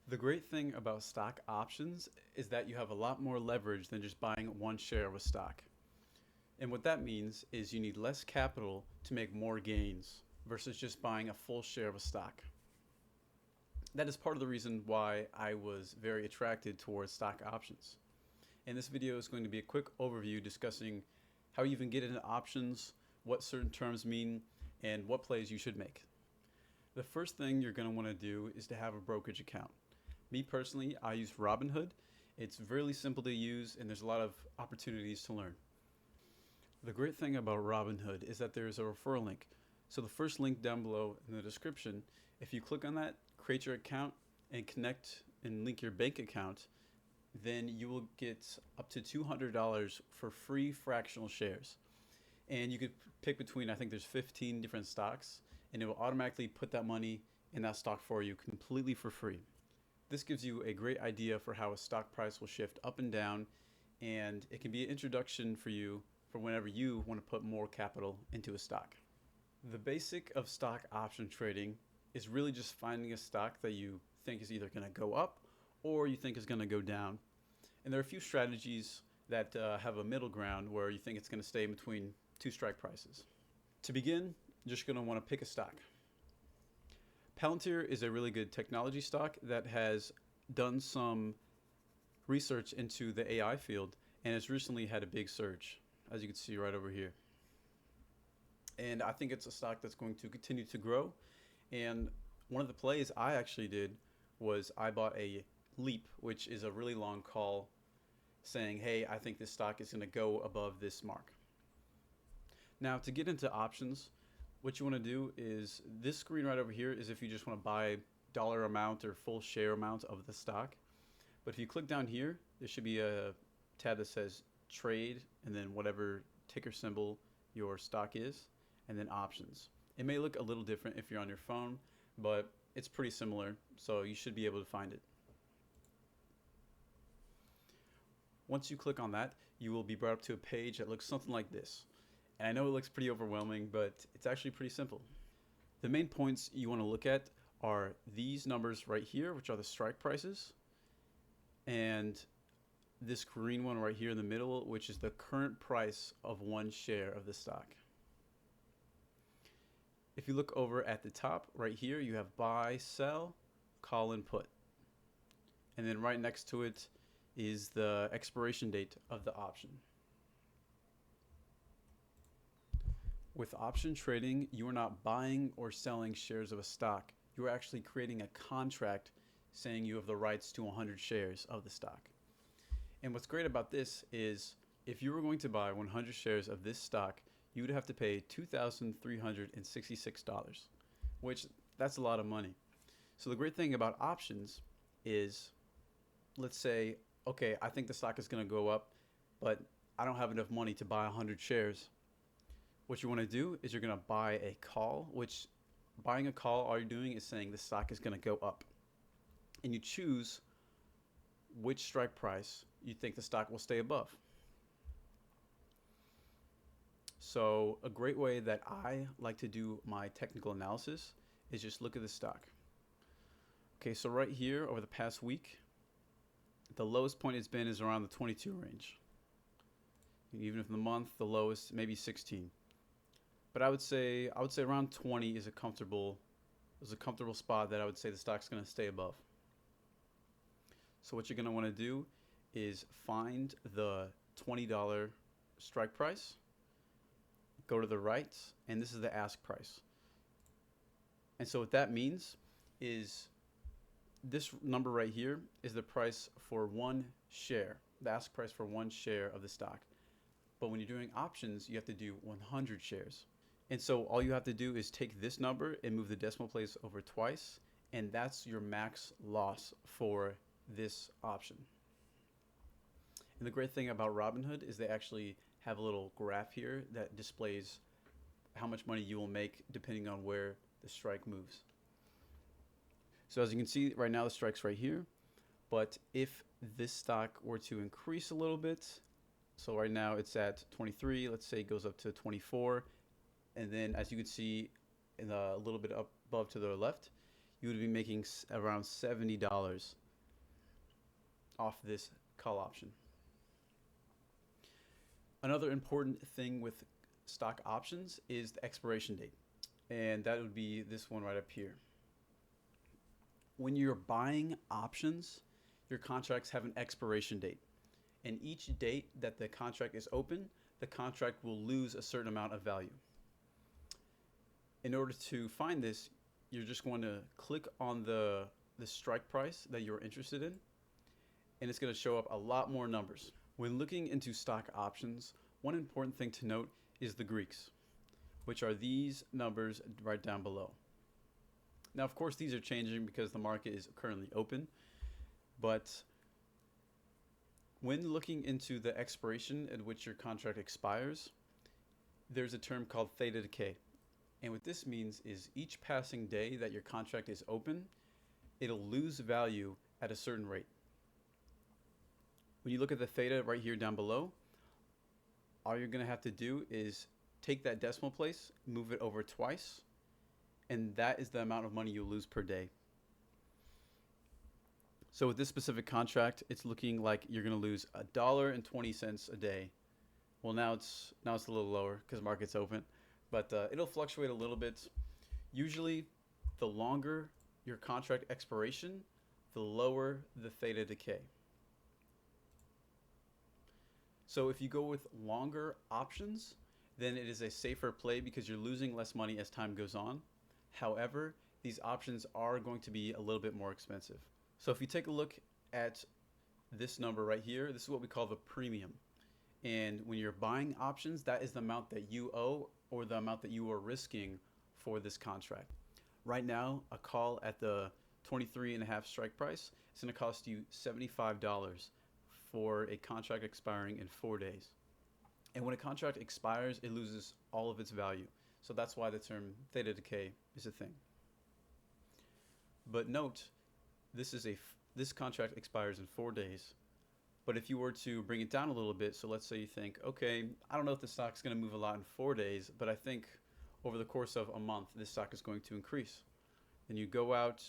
The great thing about stock options is that you have a lot more leverage than just buying one share of a stock. And what that means is you need less capital to make more gains versus just buying a full share of a stock. That is part of the reason why I was very attracted towards stock options. And this video is going to be a quick overview discussing how you even get into options, what certain terms mean, and what plays you should make. The first thing you're going to want to do is to have a brokerage account. Me personally, I use Robinhood. It's really simple to use and there's a lot of opportunities to learn. The great thing about Robinhood is that there's a referral link. So the first link down below in the description, if you click on that, create your account and connect and link your bank account, then you will get up to $200 for free fractional shares. And you could pick between, I think there's 15 different stocks, and it will automatically put that money in that stock for you completely for free. This gives you a great idea for how a stock price will shift up and down, and it can be an introduction for you for whenever you want to put more capital into a stock. The basic of stock option trading is really just finding a stock that you think is either going to go up or you think is going to go down. And there are a few strategies that have a middle ground where you think it's going to stay in between two strike prices. To begin, you're just going to want to pick a stock. Palantir is a really good technology stock that has done some research into the AI field and has recently had a big surge, as you can see right over here. And I think it's a stock that's going to continue to grow. And one of the plays I actually did was I bought a leap, which is a really long call saying, hey, I think this stock is going to go above this mark. Now, to get into options, what you want to do is this screen right over here is if you just want to buy dollar amount or full share amount of the stock. But if you click down here, there should be a tab that says trade and then whatever ticker symbol your stock is, and then options. It may look a little different if you're on your phone, but it's pretty similar, so you should be able to find it. Once you click on that, you will be brought up to a page that looks something like this. And I know it looks pretty overwhelming, but it's actually pretty simple. The main points you want to look at are these numbers right here, which are the strike prices, and this green one right here in the middle, which is the current price of one share of the stock. If you look over at the top right here, you have buy, sell, call, and put. And then right next to it is the expiration date of the option. With option trading, you are not buying or selling shares of a stock. You are actually creating a contract saying you have the rights to 100 shares of the stock. And what's great about this is if you were going to buy 100 shares of this stock, you would have to pay $2,366, which that's a lot of money. So the great thing about options is, let's say, okay, I think the stock is going to go up, but I don't have enough money to buy 100 shares. What you want to do is you're going to buy a call, which buying a call, all you're doing is saying the stock is going to go up. And you choose which strike price you think the stock will stay above. So a great way that I like to do my technical analysis is just look at the stock. Okay, so right here over the past week, the lowest point it's been is around the 22 range. Even if in the month, the lowest maybe 16. But I would say around 20 is a comfortable spot that I would say the stock's going to stay above. So what you're going to want to do is find the $20 strike price, go to the right, and this is the ask price. And so what that means is this number right here is the price for one share, the ask price for one share of the stock. But when you're doing options, you have to do 100 shares. And so all you have to do is take this number and move the decimal place over twice, and that's your max loss for this option. And the great thing about Robinhood is they actually have a little graph here that displays how much money you will make depending on where the strike moves. So as you can see right now, the strike's right here, but if this stock were to increase a little bit, so right now it's at 23, let's say it goes up to 24, and then as you can see in a little bit up above to the left, you would be making around $70 off this call option. Another important thing with stock options is the expiration date, and that would be this one right up here. When you're buying options, your contracts have an expiration date, and each date that the contract is open, the contract will lose a certain amount of value. In order to find this, you're just going to click on the strike price that you're interested in, and it's going to show up a lot more numbers. When looking into stock options, one important thing to note is the Greeks, which are these numbers right down below. Now, of course, these are changing because the market is currently open, but when looking into the expiration at which your contract expires, there's a term called theta decay. And what this means is each passing day that your contract is open, it'll lose value at a certain rate. When you look at the theta right here down below, all you're going to have to do is take that decimal place, move it over twice, and that is the amount of money you'll lose per day. So with this specific contract, it's looking like you're going to lose $1.20 a day. Well, now it's a little lower because market's open, but it'll fluctuate a little bit. Usually, the longer your contract expiration, the lower the theta decay. So if you go with longer options, then it is a safer play because you're losing less money as time goes on. However, these options are going to be a little bit more expensive. So if you take a look at this number right here, this is what we call the premium. And when you're buying options, that is the amount that you owe or the amount that you are risking for this contract. Right now, a call at the 23.5 strike price is going to cost you $75 for a contract expiring in 4 days. And when a contract expires, it loses all of its value. So that's why the term theta decay is a thing. But note, this contract expires in 4 days. But if you were to bring it down a little bit, so let's say you think, okay, I don't know if the stock's going to move a lot in 4 days, but I think over the course of a month, this stock is going to increase. Then you go out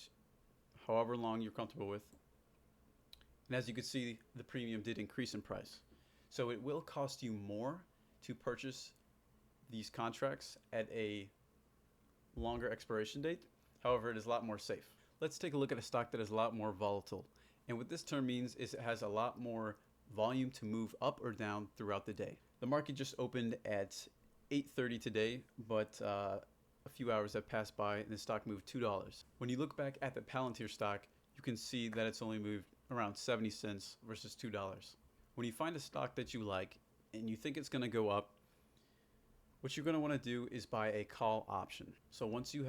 however long you're comfortable with. And as you can see, the premium did increase in price. So it will cost you more to purchase these contracts at a longer expiration date. However, it is a lot more safe. Let's take a look at a stock that is a lot more volatile. And what this term means is it has a lot more volume to move up or down throughout the day. The market just opened at 8:30 today, but a few hours have passed by and the stock moved $2. When you look back at the Palantir stock, you can see that it's only moved around 70 cents versus $2. When you find a stock that you like and you think it's going to go up, what you're going to want to do is buy a call option. So once you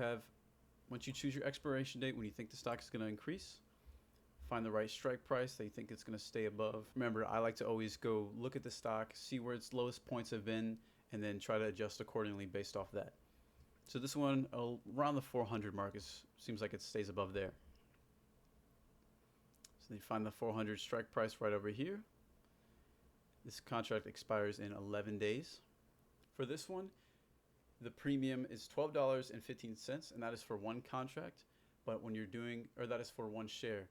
choose your expiration date, when you think the stock is going to increase, find the right strike price that you think it's going to stay above. Remember, I like to always go look at the stock, see where its lowest points have been, and then try to adjust accordingly based off that. So this one, around the 400 mark, seems like it stays above there. So you find the 400 strike price right over here. This contract expires in 11 days. For this one, the premium is $12.15, and that is for one contract. But when you're doing, or that is for one share.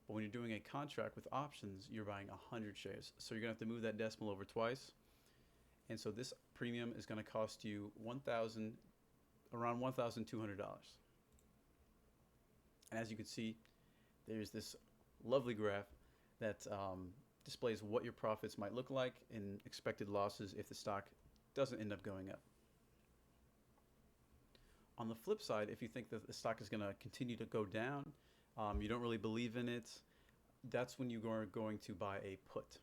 But when you're doing a contract with options, you're buying 100 shares. So you're gonna have to move that decimal over twice. And so this premium is gonna cost you around $1,200. And as you can see, there's this lovely graph that displays what your profits might look like and expected losses if the stock doesn't end up going up. On the flip side, if you think that the stock is going to continue to go down, you don't really believe in it, that's when you are going to buy a put.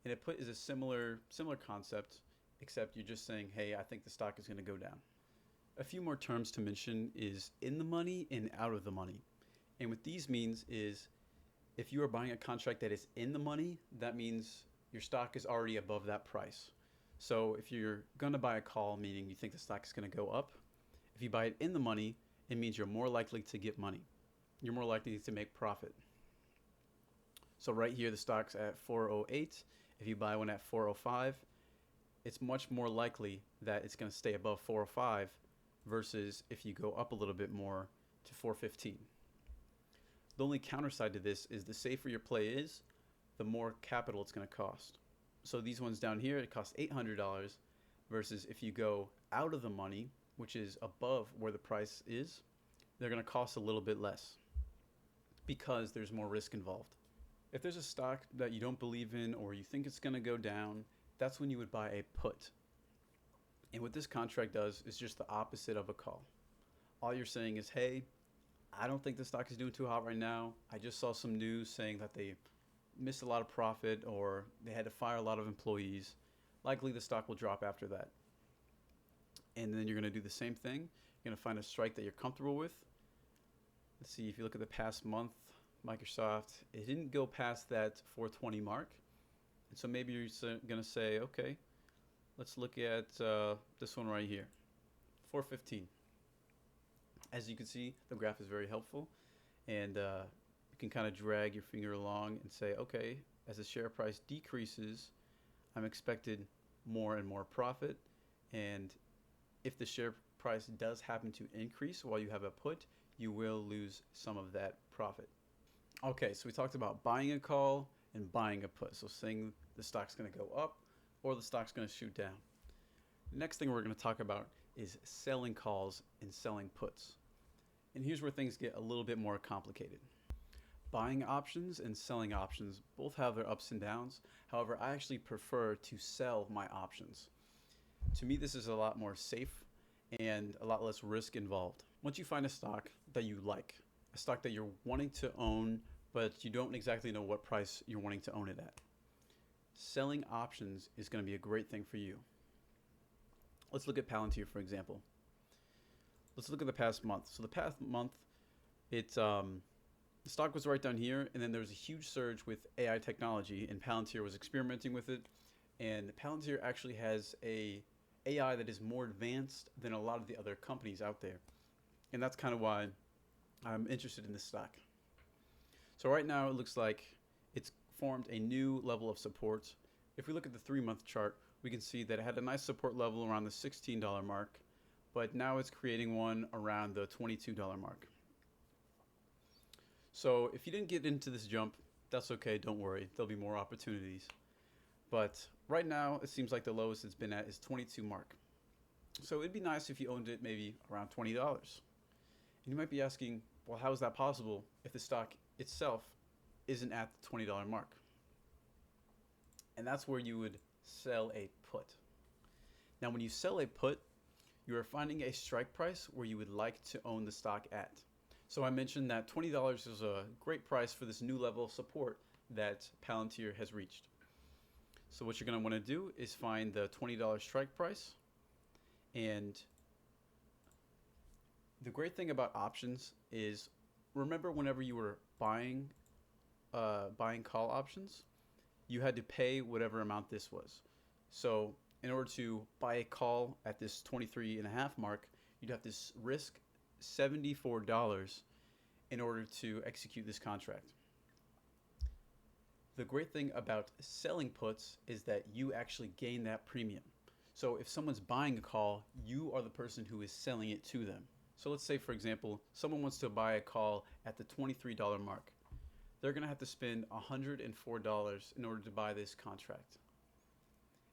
And a put is a similar concept, except you're just saying, hey, I think the stock is going to go down. A few more terms to mention is in the money and out of the money. And what these means is if you are buying a contract that is in the money, that means your stock is already above that price. So if you're going to buy a call, meaning you think the stock is going to go up, if you buy it in the money, it means you're more likely to get money. You're more likely to make profit. So right here, the stock's at 408. If you buy one at 405, it's much more likely that it's going to stay above 405 versus if you go up a little bit more, to 415. The only counter side to this is the safer your play is, the more capital it's going to cost. So these ones down here, it costs $800 versus if you go out of the money, which is above where the price is, they're going to cost a little bit less because there's more risk involved. If there's a stock that you don't believe in or you think it's going to go down, that's when you would buy a put. And what this contract does is just the opposite of a call. All you're saying is, hey, I don't think the stock is doing too hot right now. I just saw some news saying that they missed a lot of profit or they had to fire a lot of employees. Likely the stock will drop after that. And then you're going to do the same thing. You're going to find a strike that you're comfortable with. Let's see, if you look at the past month, Microsoft, it didn't go past that 420 mark. And so maybe you're going to say, okay, let's look at this one right here, 415. As you can see, the graph is very helpful. And you can kind of drag your finger along and say, okay, as the share price decreases, I'm expected more and more profit. And if the share price does happen to increase while you have a put, you will lose some of that profit. Okay, so we talked about buying a call and buying a put. So saying the stock's going to go up or the stock's going to shoot down. The next thing we're going to talk about is selling calls and selling puts. And here's where things get a little bit more complicated. Buying options and selling options both have their ups and downs. However, I actually prefer to sell my options. To me, this is a lot more safe and a lot less risk involved. Once you find a stock that you like, a stock that you're wanting to own, but you don't exactly know what price you're wanting to own it at, selling options is going to be a great thing for you. Let's look at Palantir, for example. Let's look at the past month. So the past month, the stock was right down here, and then there was a huge surge with AI technology, and Palantir was experimenting with it. And Palantir actually has a AI that is more advanced than a lot of the other companies out there. And that's kind of why I'm interested in this stock. So right now it looks like it's formed a new level of support. If we look at the 3-month chart, we can see that it had a nice support level around the $16 mark, but now it's creating one around the $22 mark. So if you didn't get into this jump, that's okay, don't worry, there'll be more opportunities. But right now, it seems like the lowest it's been at is 22 mark. So it'd be nice if you owned it maybe around $20. And you might be asking, well, how is that possible if the stock itself isn't at the $20 mark? And that's where you would sell a put. Now, when you sell a put, you are finding a strike price where you would like to own the stock at. So I mentioned that $20 is a great price for this new level of support that Palantir has reached. So what you're going to want to do is find the $20 strike price. And the great thing about options is, remember whenever you were buying call options, you had to pay whatever amount this was. So in order to buy a call at this 23.5 mark, you'd have to risk $74 in order to execute this contract. The great thing about selling puts is that you actually gain that premium. So if someone's buying a call, you are the person who is selling it to them. So let's say, for example, someone wants to buy a call at the $23 mark. They're going to have to spend $104 in order to buy this contract.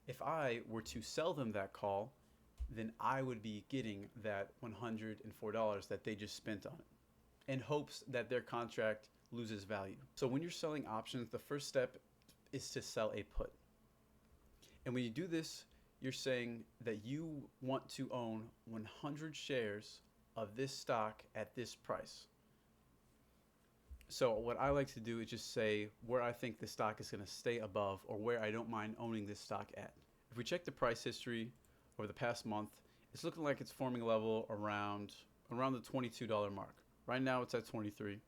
If I were to sell them that call, then I would be getting that $104 that they just spent on it, in hopes that their contract loses value. So when you're selling options, the first step is to sell a put. And when you do this, you're saying that you want to own 100 shares of this stock at this price. So what I like to do is just say where I think the stock is going to stay above, or where I don't mind owning this stock at. If we check the price history over the past month, it's looking like it's forming a level around the $22 mark. Right now it's at 23.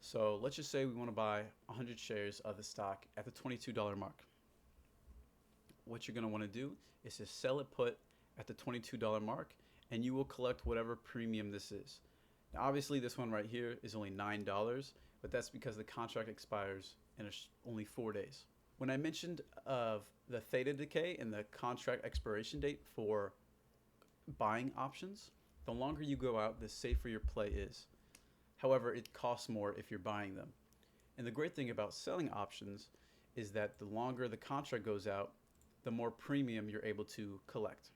So let's just say we want to buy 100 shares of the stock at the $22 mark. What you're going to want to do is to sell it put at the $22 mark, and you will collect whatever premium this is. Now, obviously, this one right here is only $9, but that's because the contract expires in only 4 days. When I mentioned of the theta decay and the contract expiration date for buying options, The longer you go out, the safer your play is. However, it costs more if you're buying them. And the great thing about selling options is that the longer the contract goes out, the more premium you're able to collect.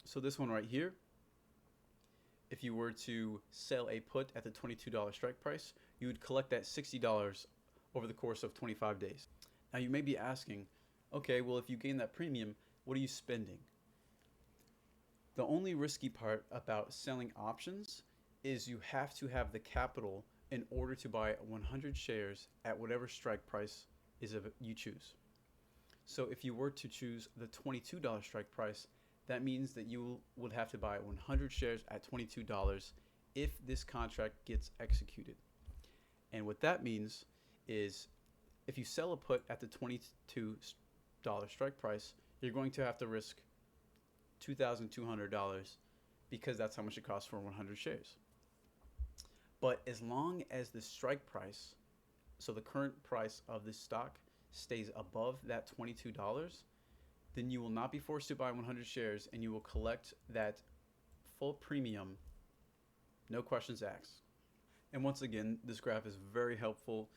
So this one right here, if you were to sell a put at the $22 strike price, you would collect that $60 over the course of 25 days. Now you may be asking, okay, well, if you gain that premium, what are you spending? The only risky part about selling options is you have to have the capital in order to buy 100 shares at whatever strike price you choose. So if you were to choose the $22 strike price, that means that you would have to buy 100 shares at $22 if this contract gets executed. And what that means is if you sell a put at the $22 strike price, you're going to have to risk $2,200 because that's how much it costs for 100 shares. But as long as the strike price, so the current price of this stock, stays above that $22, then you will not be forced to buy 100 shares and you will collect that full premium, no questions asked. And once again, this graph is very helpful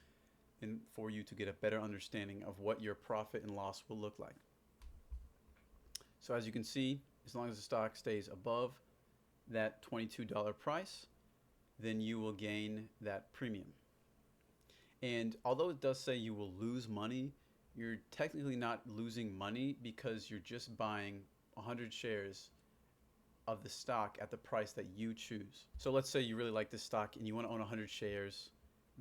for you to get a better understanding of what your profit and loss will look like. So as you can see, as long as the stock stays above that $22 price, then you will gain that premium. And although it does say you will lose money, you're technically not losing money because you're just buying 100 shares of the stock at the price that you choose. So let's say you really like this stock and you want to own 100 shares,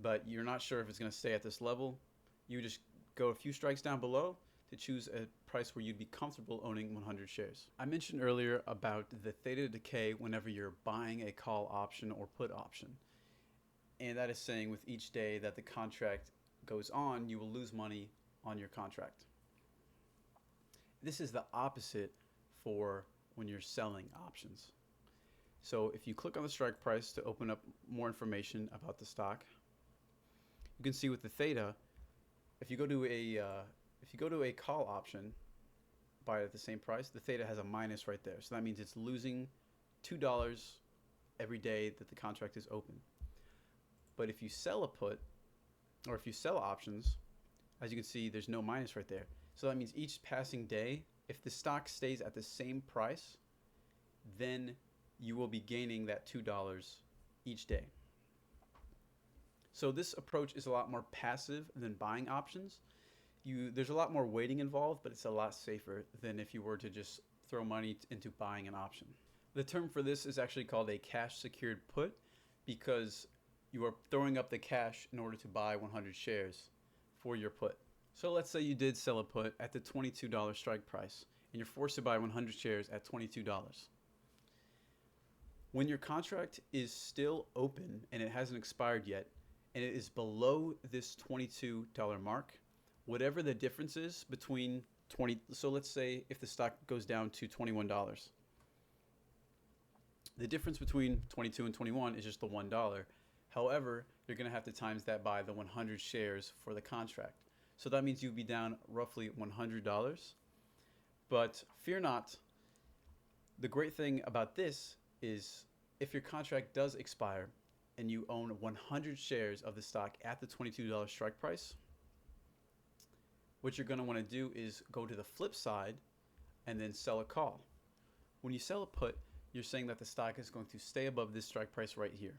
but you're not sure if it's going to stay at this level. You just go a few strikes down below to choose a price where you'd be comfortable owning 100 shares. I mentioned earlier about the theta decay whenever you're buying a call option or put option. And that is saying with each day that the contract goes on, you will lose money on your contract. This is the opposite for when you're selling options. So if you click on the strike price to open up more information about the stock, you can see with the theta, if you go to a call option, buy it at the same price, the theta has a minus right there. So that means it's losing $2 every day that the contract is open. But if you sell a put, or if you sell options, as you can see, there's no minus right there. So that means each passing day, if the stock stays at the same price, then you will be gaining that $2 each day. So this approach is a lot more passive than buying options. There's a lot more waiting involved, but it's a lot safer than if you were to just throw money into buying an option. The term for this is actually called a cash secured put because you are throwing up the cash in order to buy 100 shares for your put. So let's say you did sell a put at the $22 strike price and you're forced to buy 100 shares at $22. When your contract is still open and it hasn't expired yet and it is below this $22 mark, whatever the difference is between so let's say if the stock goes down to $21, the difference between 22 and 21 is just the $1. However, you're going to have to times that by the 100 shares for the contract. So that means you'd be down roughly $100. But fear not, the great thing about this is if your contract does expire and you own 100 shares of the stock at the $22 strike price, what you're going to want to do is go to the flip side and then sell a call. When you sell a put, you're saying that the stock is going to stay above this strike price right here.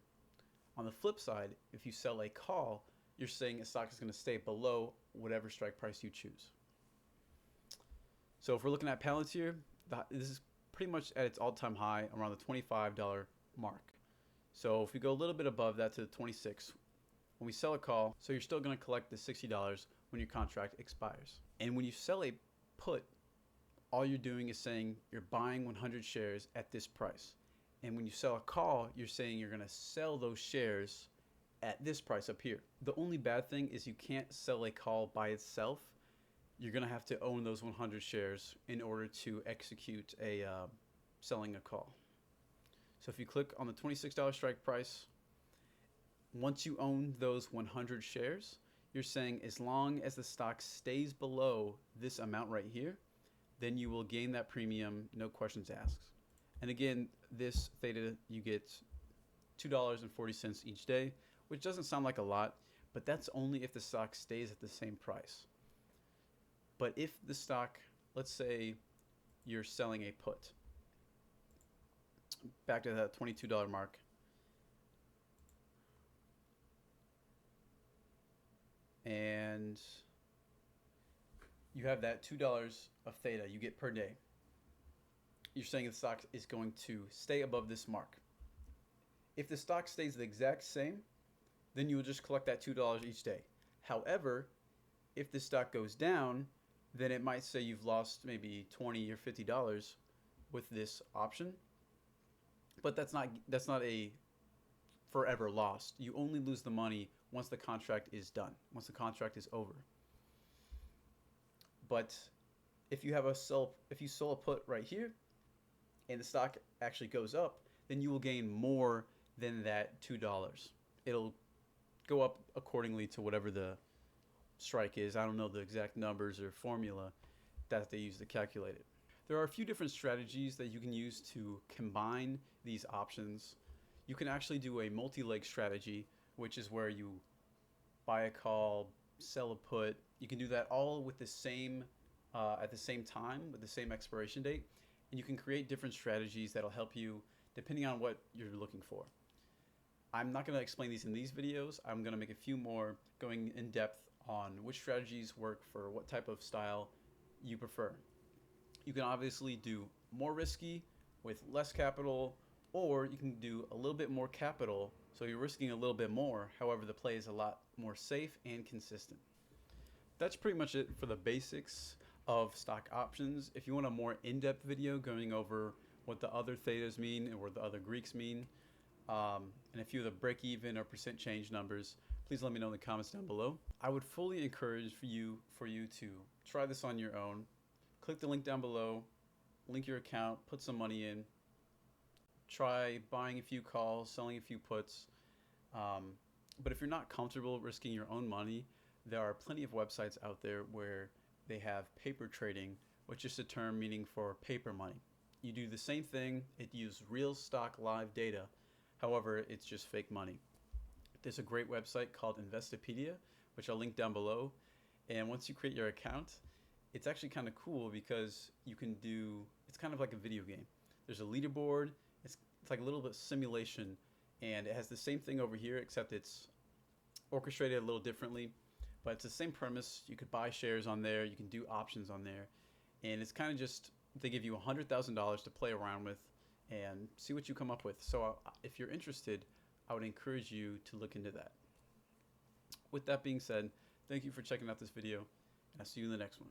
On the flip side, if you sell a call, you're saying a stock is going to stay below whatever strike price you choose. So if we're looking at Palantir, this is pretty much at its all-time high around the $25 mark. So if we go a little bit above that to the 26, when we sell a call, so you're still going to collect the $60 when your contract expires. And when you sell a put, all you're doing is saying you're buying 100 shares at this price. And when you sell a call, you're saying you're going to sell those shares at this price up here. The only bad thing is you can't sell a call by itself. You're going to have to own those 100 shares in order to execute selling a call. So if you click on the $26 strike price, once you own those 100 shares, you're saying as long as the stock stays below this amount right here, then you will gain that premium, no questions asked. And again, this theta, you get $2.40 each day, which doesn't sound like a lot, but that's only if the stock stays at the same price. But if the stock, let's say you're selling a put, back to that $22 mark, and you have that $2 of theta you get per day. You're saying the stock is going to stay above this mark. If the stock stays the exact same, then you will just collect that $2 each day. However, if the stock goes down, then it might say you've lost maybe $20 or $50 with this option. But that's not a forever lost. You only lose the money once the contract is done, once the contract is over. But if you sell a put right here and the stock actually goes up, then you will gain more than that $2. It'll go up accordingly to whatever the strike is. I don't know the exact numbers or formula that they use to calculate it. There are a few different strategies that you can use to combine these options. You can actually do a multi-leg strategy, which is where you buy a call, sell a put. You can do that all with the same at the same time with the same expiration date, and you can create different strategies that'll help you depending on what you're looking for. I'm not going to explain these in these videos. I'm going to make a few more going in depth on which strategies work for what type of style you prefer. You can obviously do more risky with less capital, or you can do a little bit more capital, so you're risking a little bit more. However, the play is a lot more safe and consistent. That's pretty much it for the basics of stock options. If you want a more in-depth video going over what the other thetas mean and what the other Greeks mean, and a few of the break-even or percent change numbers, please let me know in the comments down below. I would fully encourage for you to try this on your own. Click the link down below, link your account, put some money in, try buying a few calls, selling a few puts. But if you're not comfortable risking your own money, there are plenty of websites out there where they have paper trading, which is a term meaning for paper money. You do the same thing, it uses real stock live data, however, it's just fake money. There's a great website called Investopedia, which I'll link down below, and once you create your account, it's actually kind of cool because you can do, it's kind of like a video game. There's a leaderboard, it's like a little bit simulation, and it has the same thing over here, except it's orchestrated a little differently, but it's the same premise. You could buy shares on there, you can do options on there, and it's kind of just, they give you $100,000 to play around with and see what you come up with. So if you're interested, I would encourage you to look into that. With that being said, thank you for checking out this video, and I'll see you in the next one.